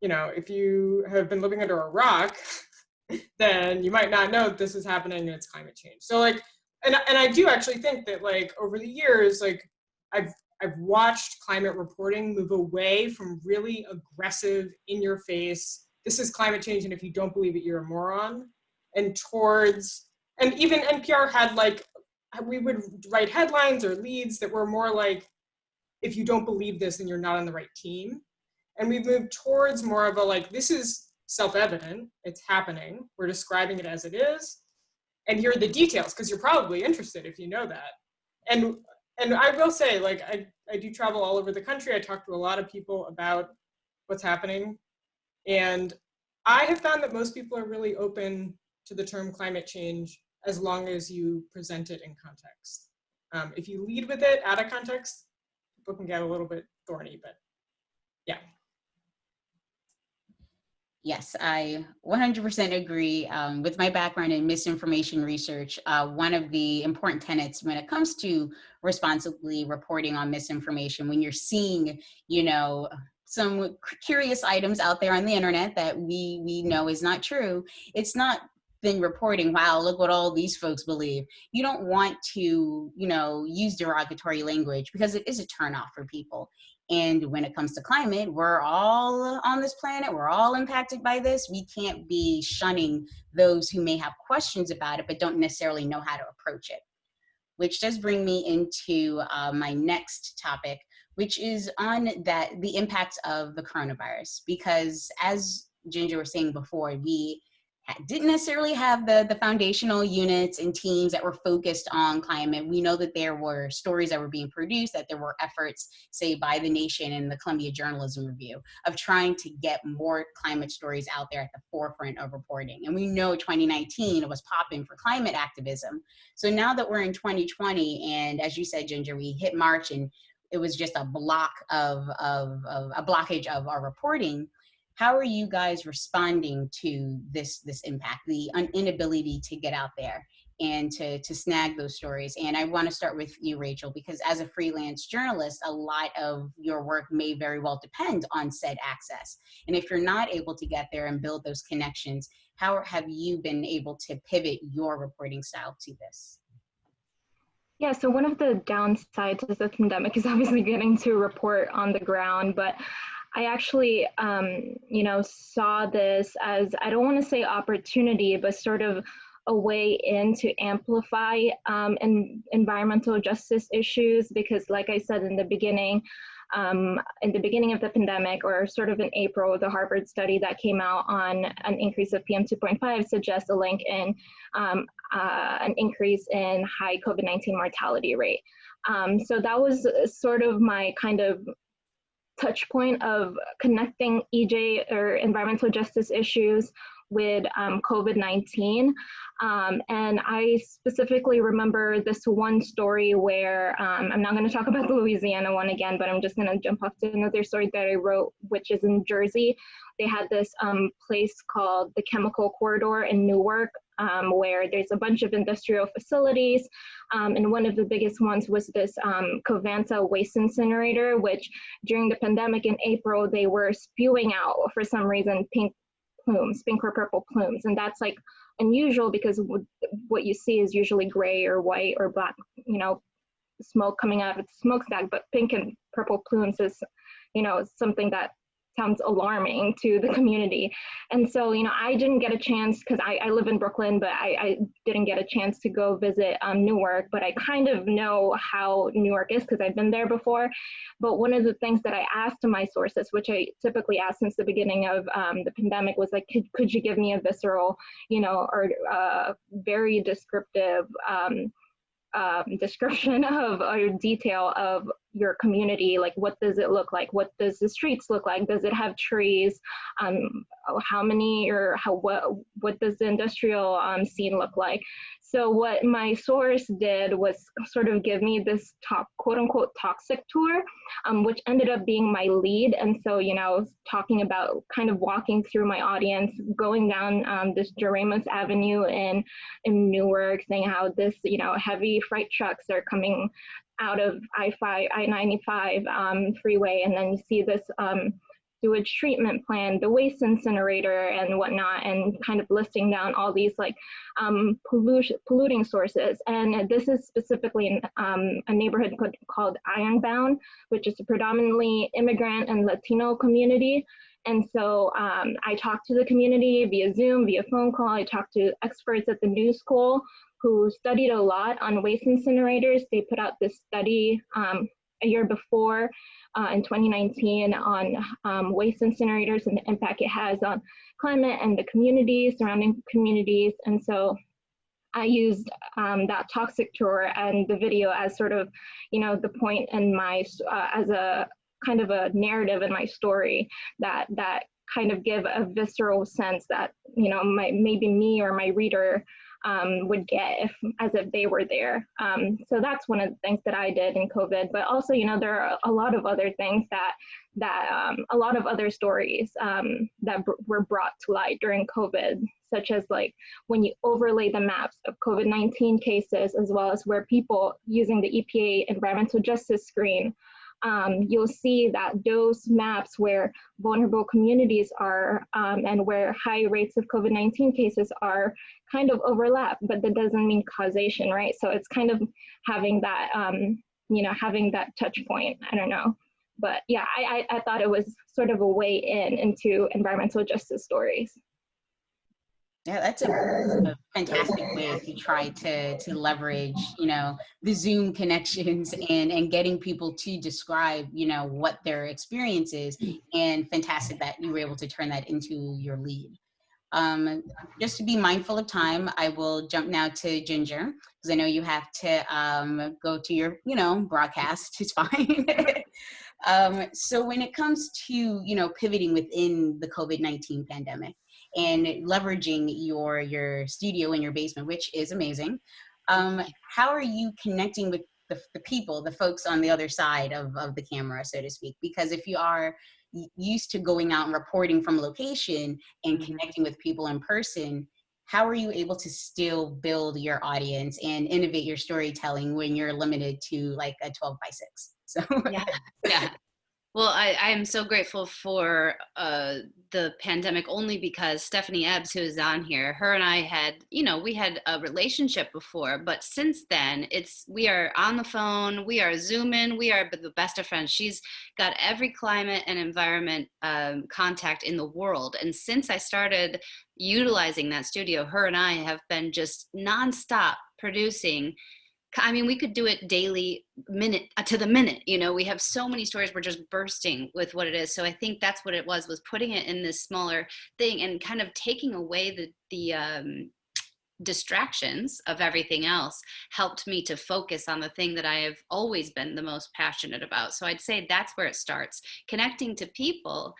if you have been living under a rock, then you might not know that this is happening and it's climate change. So and I do actually think that over the years, I've watched climate reporting move away from really aggressive, in your face, this is climate change, and if you don't believe it, you're a moron, and towards, and even NPR had we would write headlines or leads that were more if you don't believe this, then you're not on the right team. And we've moved towards more of a this is self-evident, it's happening, we're describing it as it is, and here are the details, because you're probably interested if you know that. And I will say, I do travel all over the country. I talk to a lot of people about what's happening. And I have found that most people are really open to the term climate change as long as you present it in context. If you lead with it out of context, people can get a little bit thorny, but yeah. Yes, I 100% agree. With my background in misinformation research, one of the important tenets when it comes to responsibly reporting on misinformation, when you're seeing, some curious items out there on the internet that we know is not true, it's not then reporting, wow, look what all these folks believe. You don't want to, use derogatory language because it is a turnoff for people. And when it comes to climate, we're all on this planet, we're all impacted by this. We can't be shunning those who may have questions about it, but don't necessarily know how to approach it. Which does bring me into my next topic, which is on the impacts of the coronavirus. Because as Ginger was saying before, we didn't necessarily have the foundational units and teams that were focused on climate. We know that there were stories that were being produced, that there were efforts, say, by The Nation and the Columbia Journalism Review of trying to get more climate stories out there at the forefront of reporting. And we know 2019 was popping for climate activism. So now that we're in 2020, and as you said, Ginger, we hit March and it was just a blockage of our reporting. How are you guys responding to this impact, the inability to get out there and to snag those stories? And I want to start with you, Rachel, because as a freelance journalist, a lot of your work may very well depend on said access. And if you're not able to get there and build those connections, how have you been able to pivot your reporting style to this? Yeah, so one of the downsides of the pandemic is obviously getting to report on the ground, but I actually, saw this as, I don't want to say opportunity, but sort of a way in to amplify environmental justice issues, because like I said in the beginning of the pandemic, or sort of in April, the Harvard study that came out on an increase of PM 2.5 suggests a link in an increase in high COVID-19 mortality rate. So that was sort of my kind of touch point of connecting EJ or environmental justice issues with COVID-19. And I specifically remember this one story where, I'm not going to talk about the Louisiana one again, but I'm just going to jump off to another story that I wrote, which is in Jersey. They had this place called the Chemical Corridor in Newark, where there's a bunch of industrial facilities. And one of the biggest ones was this Covanta waste incinerator, which during the pandemic in April, they were spewing out, for some reason, pink or purple plumes. And that's like unusual because what you see is usually gray or white or black, you know, smoke coming out of the smokestack, but pink and purple plumes is, you know, something that sounds alarming to the community. And so, you know, I didn't get a chance because I live in Brooklyn, but I didn't get a chance to go visit Newark, but I kind of know how Newark is because I've been there before. But one of the things that I asked my sources, which I typically ask since the beginning of the pandemic, was like, could you give me a visceral, you know, or very descriptive description of or detail of your community? Like, what does it look like? What does the streets look like? Does it have trees? How many, or what does the industrial scene look like? So what my source did was sort of give me this quote unquote toxic tour, which ended up being my lead. And so, you know, talking about kind of walking through my audience, going down this Doremus Avenue in Newark, saying how this, you know, heavy freight trucks are coming out of I-95 freeway, and then you see this sewage treatment plant, the waste incinerator and whatnot, and kind of listing down all these like polluting sources. And this is specifically in a neighborhood called Ironbound, which is a predominantly immigrant and Latino community. And so I talked to the community via Zoom, via phone call. I talked to experts at the New School who studied a lot on waste incinerators. They put out this study a year before in 2019 on waste incinerators and the impact it has on climate and the communities, surrounding communities. And so I used that toxic tour and the video as sort of, you know, the point in my, as a kind of a narrative in my story that kind of give a visceral sense that, you know, maybe me or my reader would get as if they were there. So that's one of the things that I did in COVID, but also, you know, there are a lot of other things that a lot of other stories that were brought to light during COVID, such as like when you overlay the maps of COVID-19 cases, as well as where people using the EPA environmental justice screen, you'll see that those maps where vulnerable communities are and where high rates of COVID-19 cases are kind of overlap, but that doesn't mean causation, right? So it's kind of having that, you know, having that touch point, I don't know. But yeah, I thought it was sort of a way into environmental justice stories. Yeah, that's a fantastic way to try to leverage, you know, the Zoom connections and getting people to describe, you know, what their experience is, and fantastic that you were able to turn that into your lead. Just to be mindful of time, I will jump now to Ginger, because I know you have to go to your, you know, broadcast. It's fine. So when it comes to, you know, pivoting within the COVID-19 pandemic and leveraging your studio in your basement, which is amazing, how are you connecting with the people, the folks on the other side of the camera, so to speak? Because if you are used to going out and reporting from location and connecting with people in person, how are you able to still build your audience and innovate your storytelling when you're limited to like a 12x6? So yeah. Well, I am so grateful for the pandemic, only because Stephanie Ebbs, who is on here, her and I had, you know, we had a relationship before, but since then we are on the phone, we are Zooming, we are the best of friends. She's got every climate and environment contact in the world. And since I started utilizing that studio, her and I have been just nonstop producing. I mean, we could do it daily, minute to the minute, you know, we have so many stories, we're just bursting with what it is. So I think that's what it was putting it in this smaller thing and kind of taking away the distractions of everything else helped me to focus on the thing that I have always been the most passionate about. So I'd say that's where it starts, connecting to people.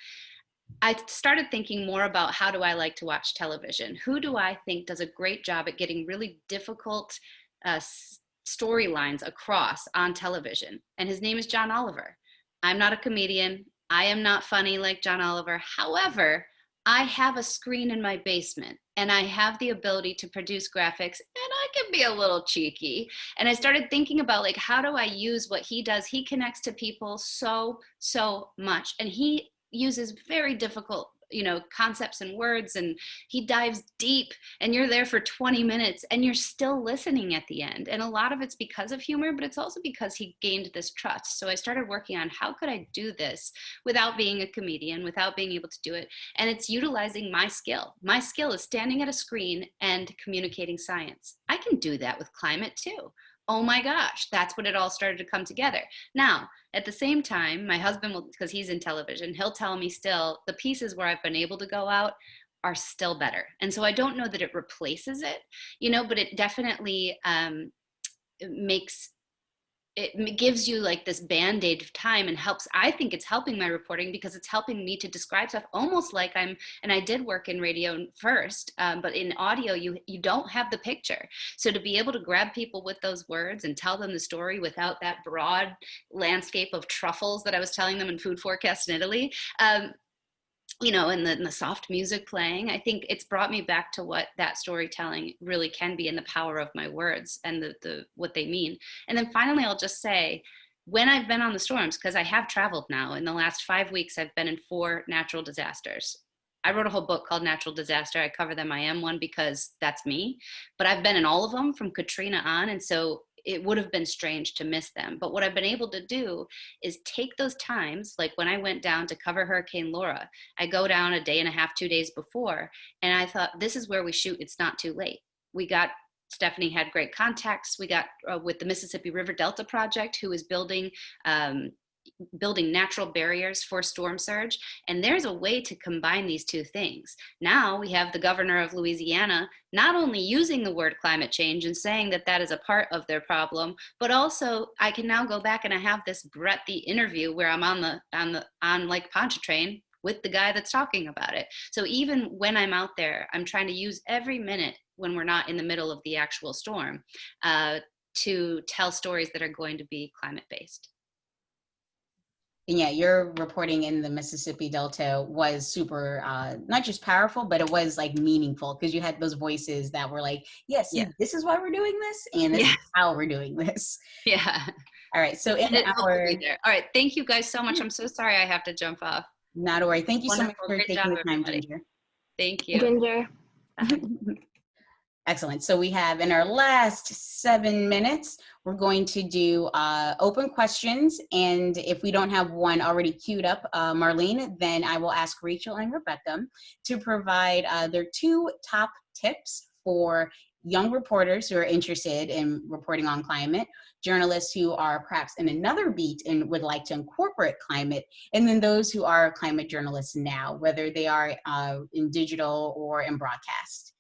I started thinking more about how do I like to watch television? Who do I think does a great job at getting really difficult storylines across on television? And his name is John Oliver. I'm not a comedian. I am not funny like John Oliver. However, I have a screen in my basement and I have the ability to produce graphics, and I can be a little cheeky. And I started thinking about, like, how do I use what he does? He connects to people so much, and he uses very difficult, concepts and words, and he dives deep, and you're there for 20 minutes and you're still listening at the end. And a lot of it's because of humor, but it's also because he gained this trust. So I started working on how could I do this without being a comedian, without being able to do it. And it's utilizing my skill. My skill is standing at a screen and communicating science. I can do that with climate too. Oh my gosh, that's when it all started to come together. Now, at the same time, my husband will, because he's in television, he'll tell me still the pieces where I've been able to go out are still better. And so I don't know that it replaces it, but it definitely it gives you like this band-aid of time and helps. I think it's helping my reporting because it's helping me to describe stuff almost like and I did work in radio first, but in audio, you don't have the picture. So to be able to grab people with those words and tell them the story without that broad landscape of truffles that I was telling them in Food Forecast in Italy, and the soft music playing, I think it's brought me back to what that storytelling really can be and the power of my words and the what they mean. And then finally, I'll just say, when I've been on the storms, because I have traveled now, in the last 5 weeks, I've been in 4 natural disasters. I wrote a whole book called Natural Disaster. I cover them. I am one because that's me, but I've been in all of them from Katrina on. And so it would have been strange to miss them. But what I've been able to do is take those times, like when I went down to cover Hurricane Laura, I go down a day and a half, 2 days before, and I thought, this is where we shoot. It's not too late. Stephanie had great contacts. We got with the Mississippi River Delta Project, who is building natural barriers for storm surge. And there's a way to combine these two things. Now we have the governor of Louisiana not only using the word climate change and saying that that is a part of their problem, but also I can now go back and I have this breadthy interview where I'm on Lake Pontchartrain with the guy that's talking about it. So even when I'm out there, I'm trying to use every minute when we're not in the middle of the actual storm to tell stories that are going to be climate-based. And yeah, your reporting in the Mississippi Delta was super, not just powerful, but it was like meaningful because you had those voices that were like, yes, yeah, this is why we're doing this, and this is how we're doing this. Yeah. All right. So All right. Thank you guys so much. I'm so sorry I have to jump off. Not to worry. Thank you so much for taking the time, everybody. Ginger. Thank you. Ginger. Excellent. So we have in our last 7 minutes, we're going to do open questions. And if we don't have one already queued up, Marlene, then I will ask Rachel and Rebecca to provide their 2 top tips for young reporters who are interested in reporting on climate, journalists who are perhaps in another beat and would like to incorporate climate, and then those who are climate journalists now, whether they are in digital or in broadcast.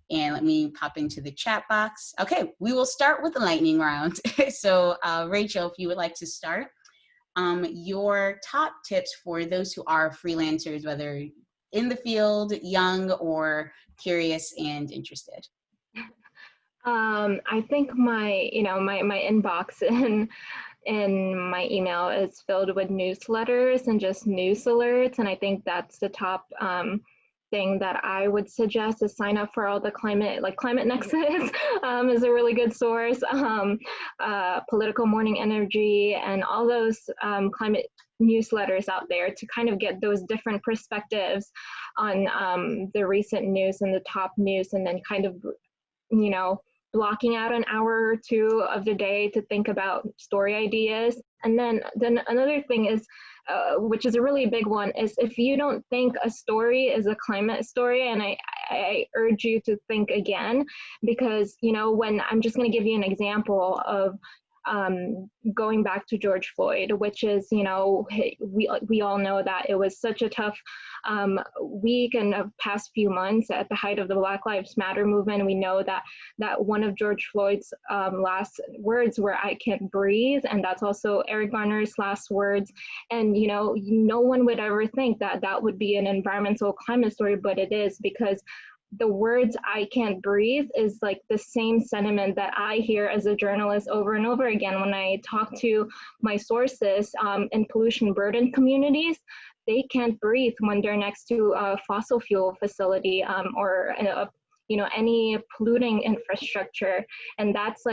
And let me pop into the chat box. Okay, we will start with the lightning round. So Rachel, if you would like to start, your top tips for those who are freelancers, whether in the field, young or curious and interested. I think my inbox in my email is filled with newsletters and just news alerts, and I think that's the top thing that I would suggest is sign up for all the Climate Nexus is a really good source. Political Morning Energy and all those climate newsletters out there to kind of get those different perspectives on the recent news and the top news, and then kind of, blocking out an hour or 2 of the day to think about story ideas. And then another thing is, which is a really big one, is if you don't think a story is a climate story, and I urge you to think again, because, when I'm just going to give you an example of going back to George Floyd, which is, you know, we all know that it was such a tough week and the past few months at the height of the Black Lives Matter movement. We know that one of George Floyd's last words were "I can't breathe," and that's also Eric Garner's last words. And, you know, no one would ever think that that would be an environmental climate story, but it is, because the words "I can't breathe" is like the same sentiment that I hear as a journalist over and over again when I talk to my sources in pollution burdened communities. They can't breathe when they're next to a fossil fuel facility or you know, any polluting infrastructure. And that's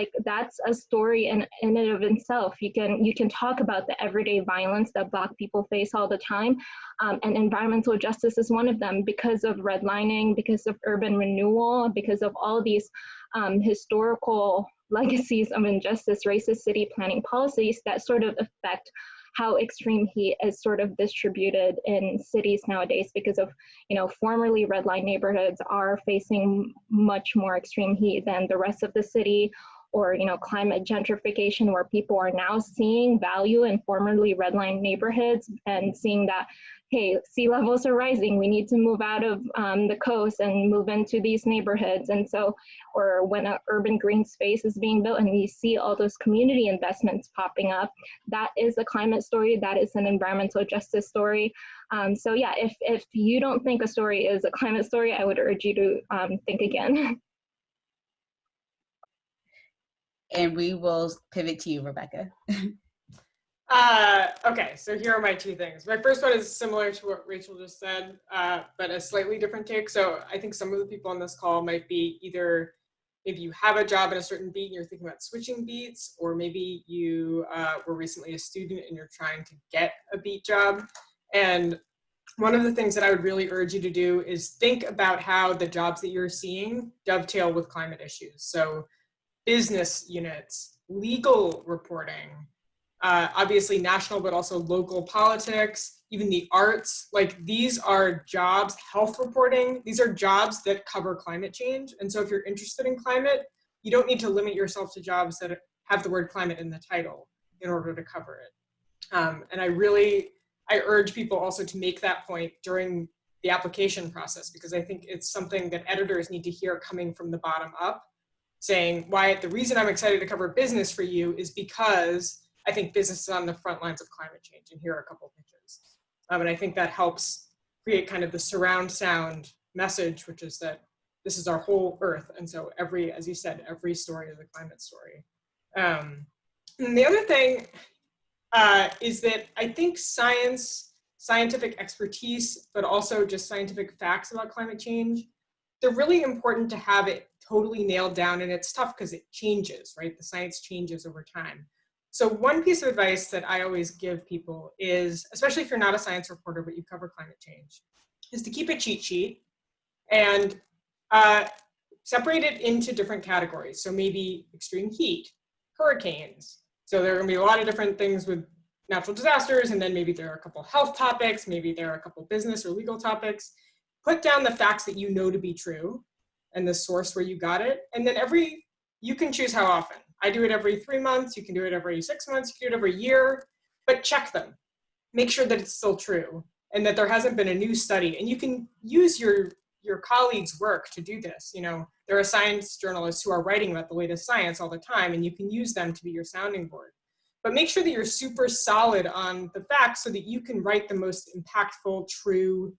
a story in and of itself. You can talk about the everyday violence that Black people face all the time, and environmental justice is one of them, because of redlining, because of urban renewal, because of all these historical legacies of injustice, racist city planning policies that sort of affect how extreme heat is sort of distributed in cities nowadays, because of, you know, formerly red line neighborhoods are facing much more extreme heat than the rest of the city, or, you know, climate gentrification, where people are now seeing value in formerly red line neighborhoods and seeing that, hey, sea levels are rising, we need to move out of the coast and move into these neighborhoods. And so, or when an urban green space is being built and we see all those community investments popping up, that is a climate story, that is an environmental justice story. So yeah, if you don't think a story is a climate story, I would urge you to think again. And we will pivot to you, Rebecca. Okay, so here are my two things. My first one is similar to what Rachel just said, but a slightly different take. So I think some of the people on this call might be either, maybe you have a job in a certain beat and you're thinking about switching beats, or maybe you were recently a student and you're trying to get a beat job. And one of the things that I would really urge you to do is think about how the jobs that you're seeing dovetail with climate issues. So business units, legal reporting, obviously national, but also local politics, even the arts. Like, these are jobs, health reporting, these are jobs that cover climate change. And so if you're interested in climate, you don't need to limit yourself to jobs that have the word climate in the title in order to cover it. And I urge people also to make that point during the application process, because I think it's something that editors need to hear coming from the bottom up, saying, Wyatt, the reason I'm excited to cover business for you is because I think business is on the front lines of climate change, and here are a couple of pitches. And I think that helps create kind of the surround sound message, which is that this is our whole Earth. And so as you said, every story is a climate story. And the other thing is that I think scientific expertise, but also just scientific facts about climate change, they're really important to have it totally nailed down. And it's tough because it changes, right? The science changes over time. So one piece of advice that I always give people is, especially if you're not a science reporter, but you cover climate change, is to keep a cheat sheet and separate it into different categories. So maybe extreme heat, hurricanes. So there are gonna be a lot of different things with natural disasters, and then maybe there are a couple health topics, maybe there are a couple business or legal topics. Put down the facts that you know to be true and the source where you got it. And then you can choose how often. I do it every 3 months, you can do it every 6 months, you can do it every year, but check them. Make sure that it's still true and that there hasn't been a new study. And you can use your colleagues' work to do this. You know, there are science journalists who are writing about the latest science all the time, and you can use them to be your sounding board. But make sure that you're super solid on the facts so that you can write the most impactful, true,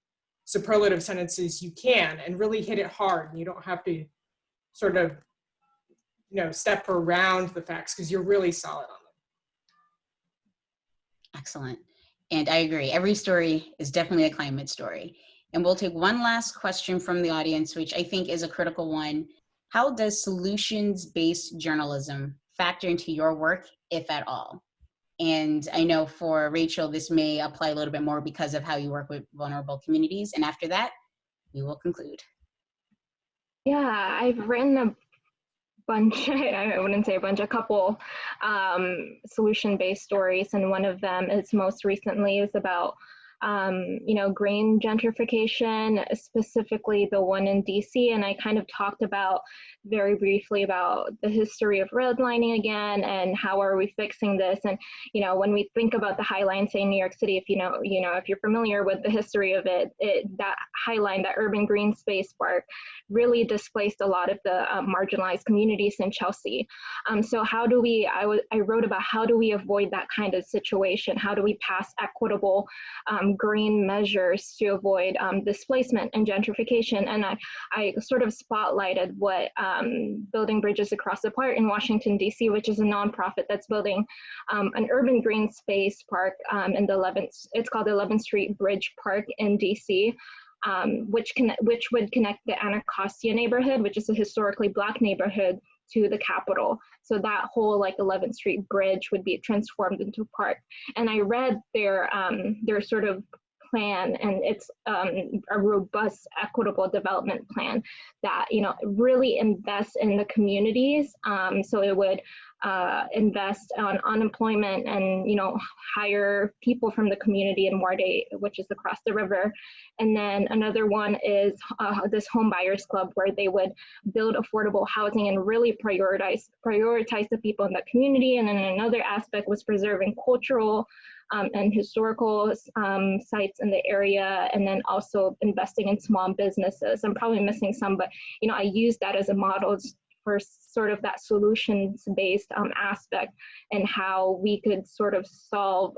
superlative sentences you can and really hit it hard. And you don't have to sort of, step around the facts because you're really solid on them. Excellent. And I agree. Every story is definitely a climate story. And we'll take one last question from the audience, which I think is a critical one. How does solutions-based journalism factor into your work, if at all? And I know for Rachel, this may apply a little bit more because of how you work with vulnerable communities. And after that, we will conclude. Yeah, I've written a bunch, I wouldn't say a bunch, a couple solution-based stories. And one of them is most recently is about green gentrification, specifically the one in DC. And I kind of talked about very briefly about the history of redlining again and how are we fixing this. And, when we think about the High Line, say in New York City, if if you're familiar with the history of it, that High Line, that urban green space park, really displaced a lot of the marginalized communities in Chelsea. So how do we, I wrote about how do we avoid that kind of situation? How do we pass equitable green measures to avoid displacement and gentrification? And I sort of spotlighted what Building Bridges Across the Park in Washington, D.C., which is a nonprofit that's building an urban green space park in the 11th, it's called the 11th Street Bridge Park in D.C., which would connect the Anacostia neighborhood, which is a historically Black neighborhood, to the Capitol. So that whole 11th Street Bridge would be transformed into a park. And I read their sort of plan, and it's a robust, equitable development plan that really invests in the communities. So it would invest on unemployment and hire people from the community in Ward 8, which is across the river. And then another one is this home buyers club, where they would build affordable housing and really prioritize the people in the community. And then another aspect was preserving cultural and historical sites in the area, and then also investing in small businesses. I'm probably missing some, but I use that as a model for sort of that solutions-based aspect, and how we could sort of solve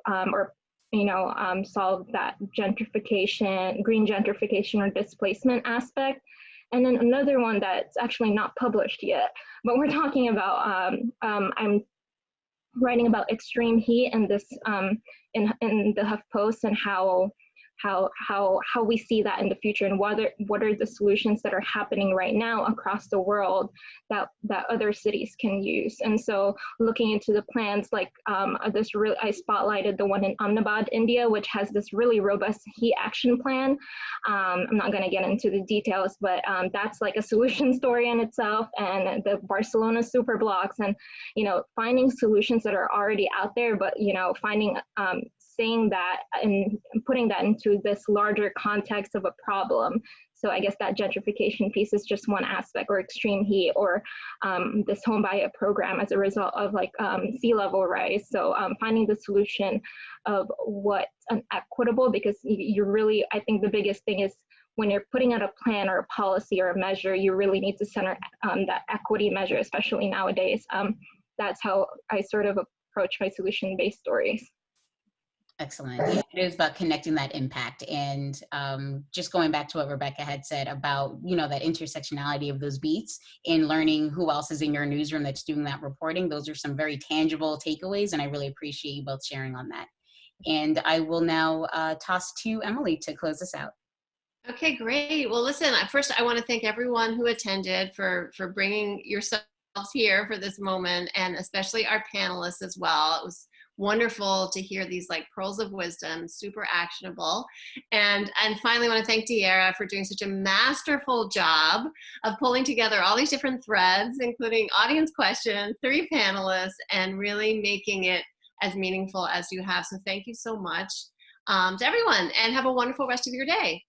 solve that gentrification, green gentrification or displacement aspect. And then another one that's actually not published yet, but we're talking about, I'm writing about extreme heat and this in the HuffPost, and how we see that in the future, and what are the solutions that are happening right now across the world that other cities can use. And so looking into the plans, like I spotlighted the one in Ahmedabad, India, which has this really robust heat action plan. I'm not going to get into the details, but that's like a solution story in itself, and the Barcelona super blocks, and finding solutions that are already out there, but finding saying that and putting that into this larger context of a problem. So I guess that gentrification piece is just one aspect, or extreme heat, or this home buy program as a result of sea level rise. So finding the solution of what's an equitable, because you really, I think the biggest thing is when you're putting out a plan or a policy or a measure, you really need to center that equity measure, especially nowadays. That's how I sort of approach my solution-based stories. Excellent. Yeah, it is about connecting that impact, and just going back to what Rebecca had said about, that intersectionality of those beats, and learning who else is in your newsroom that's doing that reporting. Those are some very tangible takeaways, and I really appreciate you both sharing on that. And I will now toss to Emily to close us out. Okay, great. Well, listen, first I want to thank everyone who attended for bringing yourselves here for this moment, and especially our panelists as well. It was wonderful to hear these pearls of wisdom, super actionable. And finally, I want to thank De'Ara for doing such a masterful job of pulling together all these different threads, including audience questions, 3 panelists, and really making it as meaningful as you have. So thank you so much to everyone, and have a wonderful rest of your day.